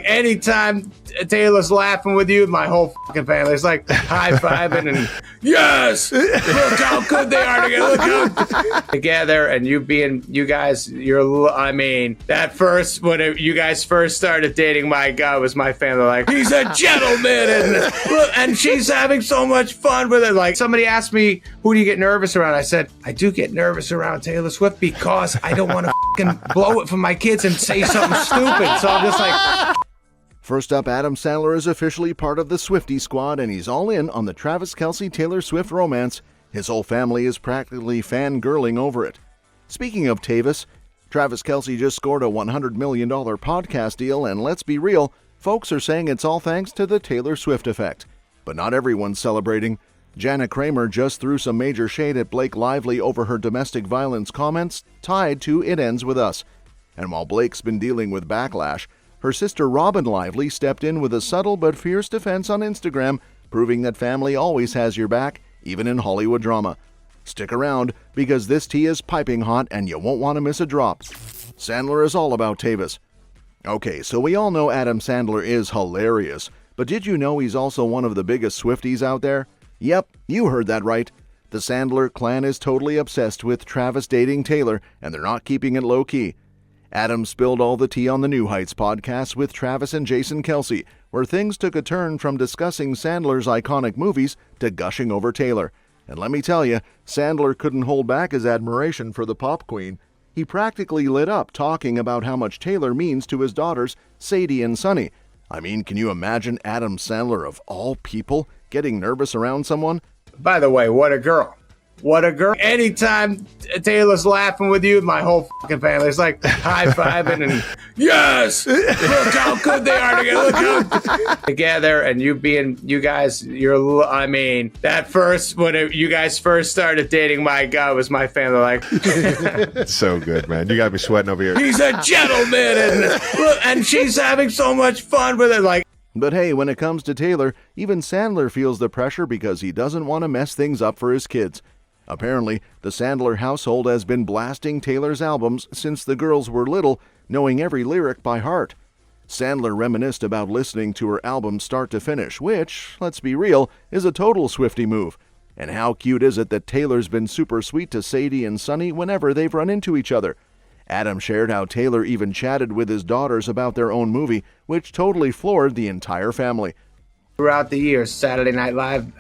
Anytime Taylor's laughing with you, my whole fucking family is like high-fiving and yes, look how good they are together. Look how together, and you guys, that first, when you guys first started dating, my God, was my family like, he's a gentleman, and she's having so much fun with it. Like, somebody asked me, who do you get nervous around? I said, I do get nervous around Taylor Swift because I don't want to fucking blow it for my kids and say something stupid. So I'm just like... First up, Adam Sandler is officially part of the Swiftie squad, and he's all in on the Travis Kelce-Taylor Swift romance. His whole family is practically fangirling over it. Speaking of Tayvis, Travis Kelce just scored a $100 million podcast deal, and let's be real, folks are saying it's all thanks to the Taylor Swift effect. But not everyone's celebrating. Jana Kramer just threw some major shade at Blake Lively over her domestic violence comments tied to It Ends With Us. And while Blake's been dealing with backlash, her sister Robin Lively stepped in with a subtle but fierce defense on Instagram, proving that family always has your back, even in Hollywood drama. Stick around, because this tea is piping hot and you won't want to miss a drop. Sandler is all about Tayvis. Okay, so we all know Adam Sandler is hilarious, but did you know he's also one of the biggest Swifties out there? Yep, you heard that right. The Sandler clan is totally obsessed with Travis dating Taylor, and they're not keeping it low-key. Adam spilled all the tea on the New Heights podcast with Travis and Jason Kelce, where things took a turn from discussing Sandler's iconic movies to gushing over Taylor. And let me tell you, Sandler couldn't hold back his admiration for the pop queen. He practically lit up talking about how much Taylor means to his daughters, Sadie and Sunny. I mean, can you imagine Adam Sandler, of all people, getting nervous around someone? By the way, what a girl. What a girl. Anytime Taylor's laughing with you, my whole fucking family is like high-fiving and yes, look how good they are together. Look how together, and you guys, that first, when you guys first started dating, my God, was my family like... So good, man. You got me sweating over here. He's a gentleman, and she's having so much fun with it. Like, but hey, when it comes to Taylor, even Sandler feels the pressure because he doesn't want to mess things up for his kids. Apparently, the Sandler household has been blasting Taylor's albums since the girls were little, knowing every lyric by heart. Sandler reminisced about listening to her album start to finish, which, let's be real, is a total Swiftie move. And how cute is it that Taylor's been super sweet to Sadie and Sunny whenever they've run into each other? Adam shared how Taylor even chatted with his daughters about their own movie, which totally floored the entire family. Throughout the years, Saturday Night Live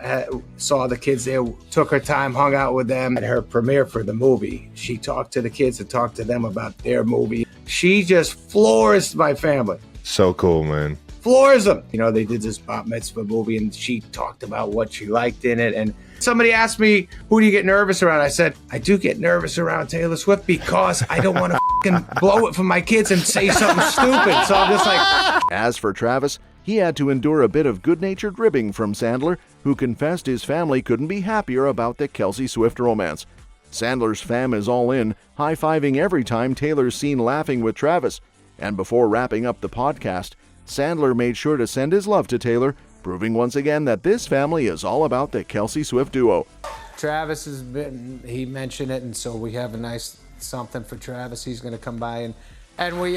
saw the kids there, took her time, hung out with them. At her premiere for the movie, she talked to the kids and talked to them about their movie. She just floors my family. So cool, man. Floors them. You know, they did this bat mitzvah movie, and she talked about what she liked in it. And somebody asked me, who do you get nervous around? I said, I do get nervous around Taylor Swift because I don't want to fucking blow it for my kids and say something stupid. So I'm just like... As for Travis, he had to endure a bit of good-natured ribbing from Sandler, who confessed his family couldn't be happier about the Kelce-Swift romance. Sandler's fam is all in, high-fiving every time Taylor's seen laughing with Travis. And before wrapping up the podcast, Sandler made sure to send his love to Taylor, proving once again that this family is all about the Kelce-Swift duo. Travis he mentioned it, and so we have a nice something for Travis. He's going to come by, and we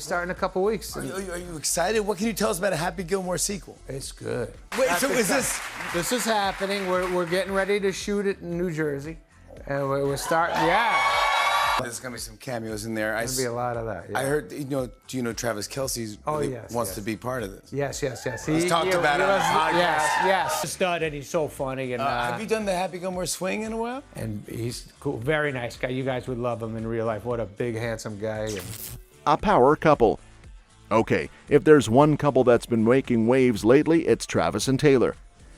start in a couple weeks. Are you excited? What can you tell us about a Happy Gilmore sequel? It's good. Wait, so is this? This is happening. We're getting ready to shoot it in New Jersey, and we're starting. Yeah. There's gonna be some cameos in there. There'll be a lot of that. Yeah. I heard, do you know Travis Kelce wants to be part of this? Yes. He's talked about it on the podcast. Yes. He's a stud, and he's so funny. And have you done the Happy Gilmore swing in a while? And he's cool, very nice guy. You guys would love him in real life. What a big, handsome guy. A power couple. Okay, if there's one couple that's been making waves lately, it's Travis and Taylor.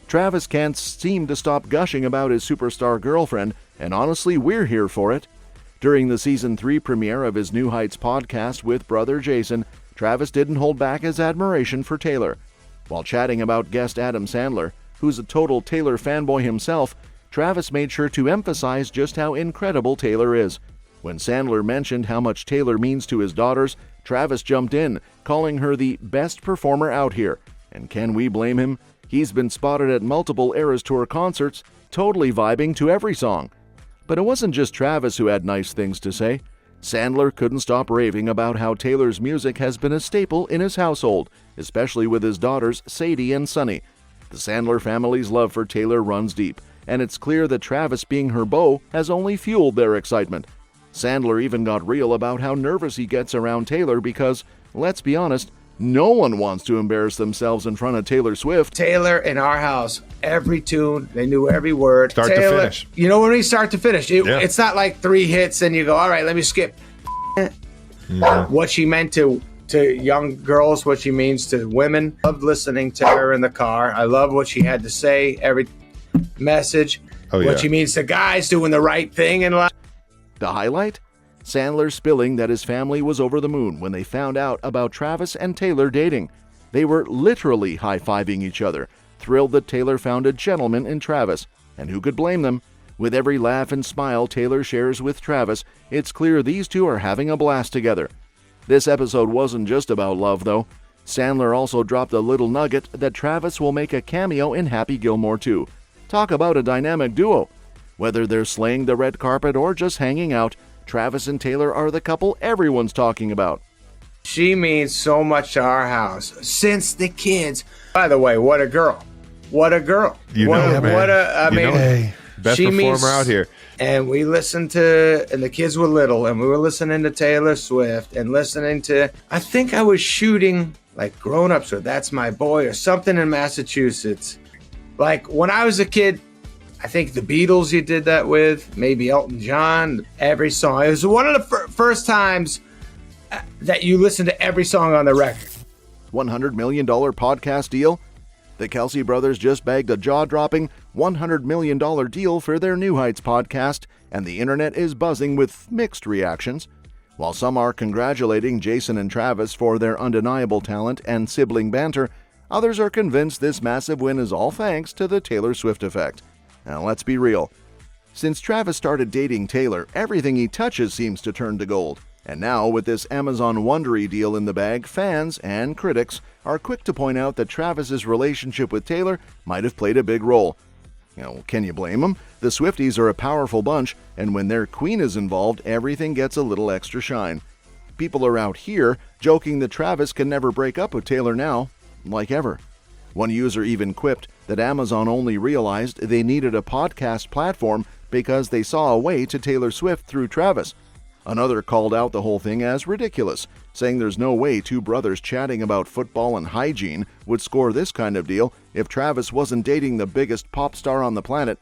Travis can't seem to stop gushing about his superstar girlfriend, and honestly, we're here for it. During the Season 3 premiere of his New Heights podcast with brother Jason, Travis didn't hold back his admiration for Taylor. While chatting about guest Adam Sandler, who's a total Taylor fanboy himself, Travis made sure to emphasize just how incredible Taylor is. When Sandler mentioned how much Taylor means to his daughters, Travis jumped in, calling her the best performer out here. And can we blame him? He's been spotted at multiple Eras Tour concerts, totally vibing to every song. But it wasn't just Travis who had nice things to say. Sandler couldn't stop raving about how Taylor's music has been a staple in his household, especially with his daughters Sadie and Sunny. The Sandler family's love for Taylor runs deep, and it's clear that Travis being her beau has only fueled their excitement. Sandler even got real about how nervous he gets around Taylor because, let's be honest, no one wants to embarrass themselves in front of Taylor Swift. Taylor in our house, every tune, they knew every word. Start Taylor, to finish. You know when we start to finish, it's not like 3 hits and you go, all right, let me skip. What she meant to young girls, what she means to women. I loved listening to her in the car. I love what she had to say, every message. What she means to guys doing the right thing in life. The highlight? Sandler spilling that his family was over the moon when they found out about Travis and Taylor dating. They were literally high-fiving each other, thrilled that Taylor found a gentleman in Travis. And who could blame them? With every laugh and smile Taylor shares with Travis, it's clear these two are having a blast together. This episode wasn't just about love, though. Sandler also dropped a little nugget that Travis will make a cameo in Happy Gilmore 2. Talk about a dynamic duo. Whether they're slaying the red carpet or just hanging out, Travis and Taylor are the couple everyone's talking about. She means so much to our house since the kids. By the way, what a girl. What a girl. Best she performer out here. And we listened to, and the kids were little, and we were listening to Taylor Swift and listening to, I think I was shooting like Grown Ups or That's My Boy or something in Massachusetts. Like when I was a kid, I think the Beatles you did that with, maybe Elton John, every song. It was one of the first times that you listened to every song on the record. $100 million podcast deal? The Kelce brothers just bagged a jaw-dropping $100 million deal for their New Heights podcast, and the internet is buzzing with mixed reactions. While some are congratulating Jason and Travis for their undeniable talent and sibling banter, others are convinced this massive win is all thanks to the Taylor Swift effect. Now let's be real. Since Travis started dating Taylor, everything he touches seems to turn to gold. And now, with this Amazon Wondery deal in the bag, fans and critics are quick to point out that Travis's relationship with Taylor might have played a big role. Can you blame them? The Swifties are a powerful bunch, and when their queen is involved, everything gets a little extra shine. People are out here joking that Travis can never break up with Taylor now, like ever. One user even quipped that Amazon only realized they needed a podcast platform because they saw a way to Taylor Swift through Travis. Another called out the whole thing as ridiculous, saying there's no way two brothers chatting about football and hygiene would score this kind of deal if Travis wasn't dating the biggest pop star on the planet.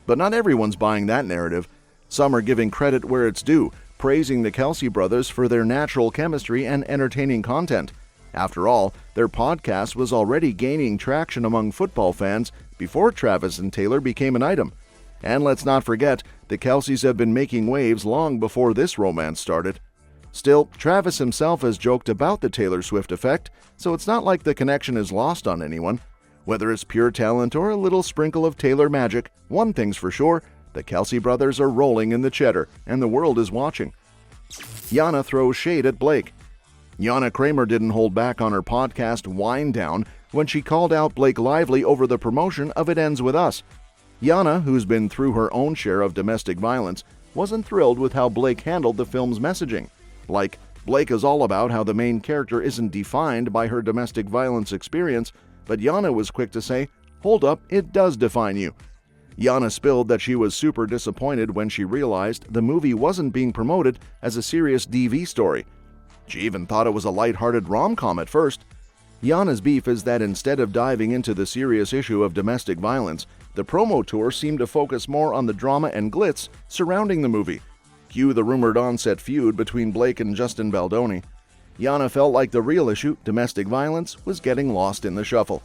But not everyone's buying that narrative. Some are giving credit where it's due, praising the Kelce brothers for their natural chemistry and entertaining content. After all, their podcast was already gaining traction among football fans before Travis and Taylor became an item. And let's not forget, the Kelces have been making waves long before this romance started. Still, Travis himself has joked about the Taylor Swift effect, so it's not like the connection is lost on anyone. Whether it's pure talent or a little sprinkle of Taylor magic, one thing's for sure, the Kelce brothers are rolling in the cheddar, and the world is watching. Jana throws shade at Blake. Jana Kramer didn't hold back on her podcast Wind Down when she called out Blake Lively over the promotion of It Ends With Us. Jana, who's been through her own share of domestic violence, wasn't thrilled with how Blake handled the film's messaging. Like, Blake is all about how the main character isn't defined by her domestic violence experience, but Jana was quick to say, hold up, it does define you. Jana spilled that she was super disappointed when she realized the movie wasn't being promoted as a serious DV story. She even thought it was a lighthearted rom-com at first. Jana's beef is that instead of diving into the serious issue of domestic violence, the promo tour seemed to focus more on the drama and glitz surrounding the movie. Cue the rumored onset feud between Blake and Justin Baldoni. Jana felt like the real issue, domestic violence, was getting lost in the shuffle.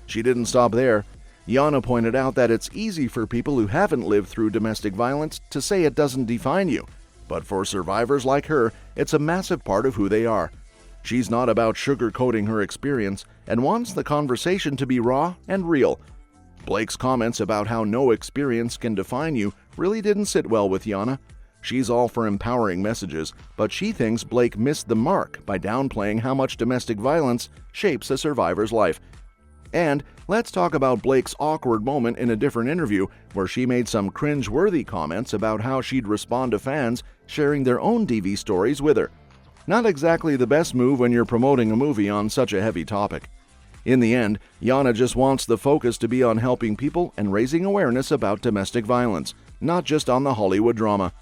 She didn't stop there. Jana pointed out that it's easy for people who haven't lived through domestic violence to say it doesn't define you. But for survivors like her, it's a massive part of who they are. She's not about sugarcoating her experience and wants the conversation to be raw and real. Blake's comments about how no experience can define you really didn't sit well with Jana. She's all for empowering messages, but she thinks Blake missed the mark by downplaying how much domestic violence shapes a survivor's life. And let's talk about Blake's awkward moment in a different interview where she made some cringe-worthy comments about how she'd respond to fans sharing their own DV stories with her. Not exactly the best move when you're promoting a movie on such a heavy topic. In the end, Jana just wants the focus to be on helping people and raising awareness about domestic violence, not just on the Hollywood drama.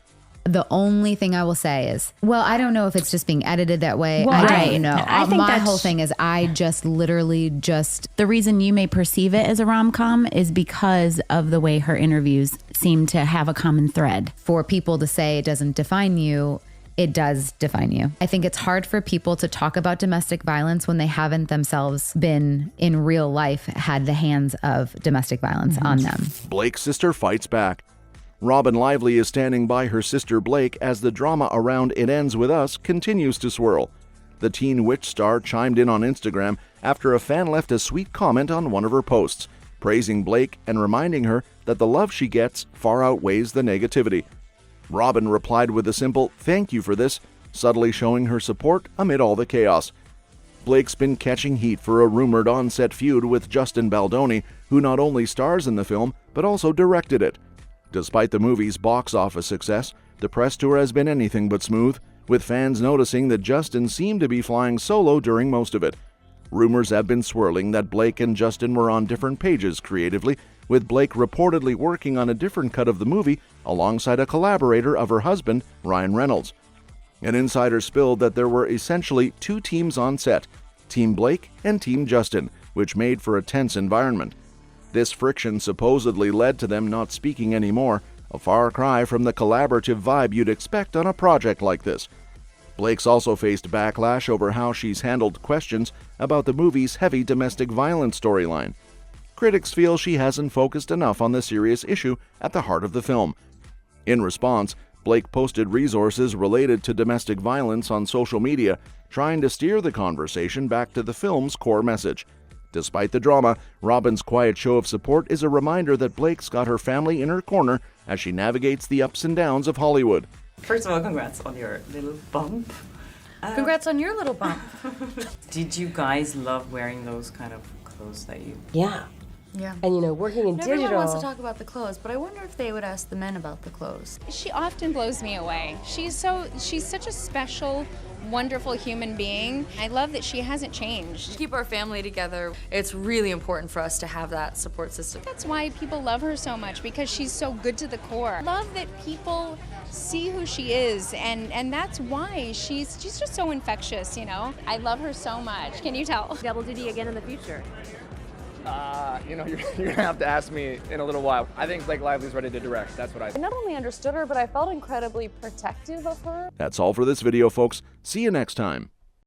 The only thing I will say is, well, I don't know if it's just being edited that way. Well, I don't know. I think my whole thing is I just literally the reason you may perceive it as a rom-com is because of the way her interviews seem to have a common thread. For people to say it doesn't define you, it does define you. I think it's hard for people to talk about domestic violence when they haven't themselves been in real life had the hands of domestic violence on them. Blake's sister fights back. Robin Lively is standing by her sister Blake as the drama around It Ends With Us continues to swirl. The Teen Witch star chimed in on Instagram after a fan left a sweet comment on one of her posts, praising Blake and reminding her that the love she gets far outweighs the negativity. Robin replied with a simple "thank you for this," subtly showing her support amid all the chaos. Blake's been catching heat for a rumored on-set feud with Justin Baldoni, who not only stars in the film, but also directed it. Despite the movie's box office success, the press tour has been anything but smooth, with fans noticing that Justin seemed to be flying solo during most of it. Rumors have been swirling that Blake and Justin were on different pages creatively, with Blake reportedly working on a different cut of the movie alongside a collaborator of her husband, Ryan Reynolds. An insider spilled that there were essentially two teams on set, Team Blake and Team Justin, which made for a tense environment. This friction supposedly led to them not speaking anymore, a far cry from the collaborative vibe you'd expect on a project like this. Blake's also faced backlash over how she's handled questions about the movie's heavy domestic violence storyline. Critics feel she hasn't focused enough on the serious issue at the heart of the film. In response, Blake posted resources related to domestic violence on social media, trying to steer the conversation back to the film's core message. Despite the drama, Robin's quiet show of support is a reminder that Blake's got her family in her corner as she navigates the ups and downs of Hollywood. First of all, congrats on your little bump. Congrats on your little bump. Did you guys love wearing those kind of clothes that you... Yeah. Yeah. And, you know, working in digital... Everyone wants to talk about the clothes, but I wonder if they would ask the men about the clothes. She often blows me away. She's such a special, wonderful human being. I love that she hasn't changed. To keep our family together, it's really important for us to have that support system. That's why people love her so much, because she's so good to the core. I love that people see who she is, and that's why she's just so infectious, you know? I love her so much. Can you tell? Double duty again in the future. You know, you're gonna have to ask me in a little while. I think Blake Lively's ready to direct. That's what I think. I not only understood her, but I felt incredibly protective of her. That's all for this video, folks. See you next time.